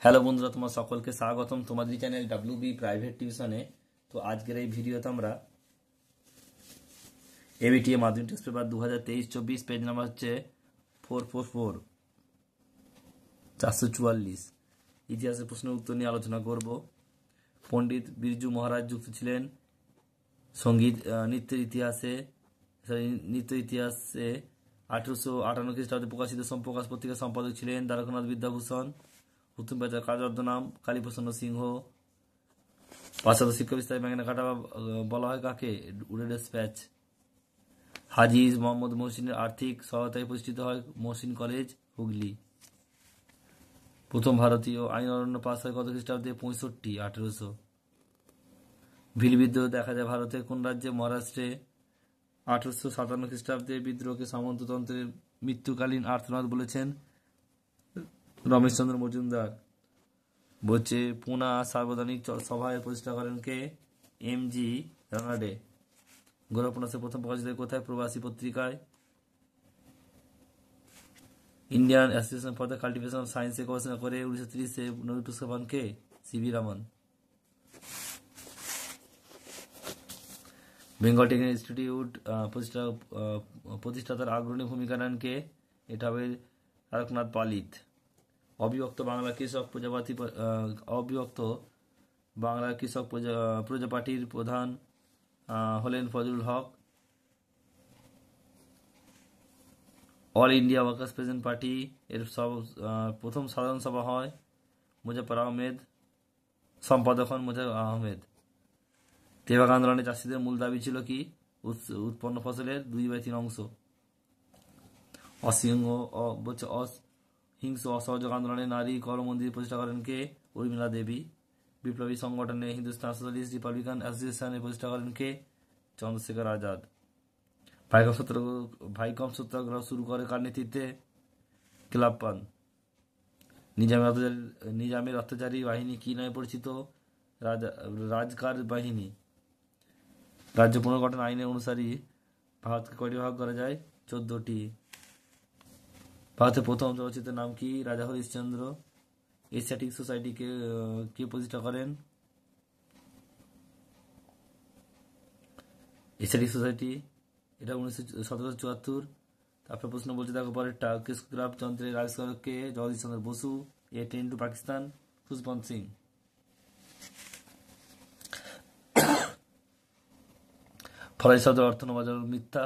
Hello বন্ধুরা, তোমার সকলকে স্বাগতম তোমাদের চ্যানেল ডাব্লিউবি প্রাইভেট টিউশনে। তো আজকের এই ভিডিওতে আমরা এবিটিএ মাধ্যমিক টেস্ট পেপার 2023-24 পেজ নাম্বার হচ্ছে 444 ইতিহাসের প্রশ্নের উত্তর নিয়ে আলোচনা করব। পণ্ডিত বিরজু মহারাজ যুক্ত ছিলেন নৃত্য ইতিহাসে 1858 খ্রিস্টাব্দে প্রকাশিত সম্প্রকাশ পত্রিকার সম্পাদক ছিলেন দ্বারকানাথ বিদ্যাভূষণ। প্রথম পেশার কার্যার্থ নাম কালীপ্রসন্ন সিংহ। পাশ্চাত্য শিক্ষা বিস্তারে ম্যাগনা কাটা বলা হয় কাকে? উডে ডেসপ্যাচ। হাজী মোহাম্মদ মহসিনের আর্থিক সহায়তায় প্রতিষ্ঠিত হয় মহসিন কলেজ, হুগলি। প্রথম ভারতীয় আইন অরণ্য পাস হয় কত খ্রিস্টাব্দে? 65, 1800। ভিল বিদ্রোহ দেখা যায় ভারতের কোন রাজ্যে? মহারাষ্ট্রে। 1857 খ্রিস্টাব্দে বিদ্রোহকে সামন্ততন্ত্রের মৃত্যুকালীন আর্তনাদ বলেছেন রমেশচন্দ্র মজুমদার। বলছে পুনা সার্বজনীন সভায় প্রতিষ্ঠা করেন কে? এম.জি. রানাডে। গৌরবপুনাসের প্রথম প্রকাশিত কোথায়? প্রবাসী পত্রিকায়। Indian association for the cultivation of সায়েন্সে গবেষণা করে 1930-এ নোবেল পুরস্কার পান কে? CV. Ramon. Bengal technical institute প্রতিষ্ঠাতার অগ্রণী ভূমিকা নেন কে? এটা হবে তারকনাথ পালিত। অবিভক্ত বাংলা কৃষক প্রজাপার্টির প্রধান হলেন Fazlul Haq. All India workers peasants party এর প্রথম সাধারণ সভা হয় মুজাফফর আহমেদ। সম্পাদক হন মুজাফফর আহমেদ। তেভাগ আন্দোলনে চাষিদের মূল দাবি ছিল কি? উৎপন্ন ফসলের 2/3 অংশ। অহিংস অসহযোগ আন্দোলনে নারী করমন্দির প্রতিষ্ঠা করেন কে? উর্মিলা দেবী। বিপ্লবী সংগঠনে হিন্দুস্তান সোশ্যালিস্ট রিপাবলিকান অ্যাসোসিয়েশনে প্রতিষ্ঠা করেন কে? চন্দ্রশেখর আজাদ। ভাইকম সত্যাগ্রহ শুরু করে কার নেতৃত্বে? ক্লাবপান। নিজামের অত্যাচারী বাহিনী কি নামে পরিচিত? রাজকার বাহিনী। রাজ্য পুনর্গঠন আইনের অনুসারী ভারতকে কয়টি ভাগ করা যায়? 14টি। ভারতের প্রথম চলচ্চিত্রের নাম কি? রাজা হরিশ্চন্দ্র। এশিয়াটিক সোসাইটি কে প্রতিষ্ঠা করেন? এশিয়াটিক সোসাইটি এটা 1774। তারপরে প্রশ্ন বলছে দেখো পরে টার্কিস্ক্রাফ যন্ত্রের আবিষ্কারক কে? জগদীশ চন্দ্র বসু। এ ট্রেন টু পাকিস্তান, খুশবন্ত সিং। ফরাজি শব্দের অর্থ নবাজার মিথ্যা।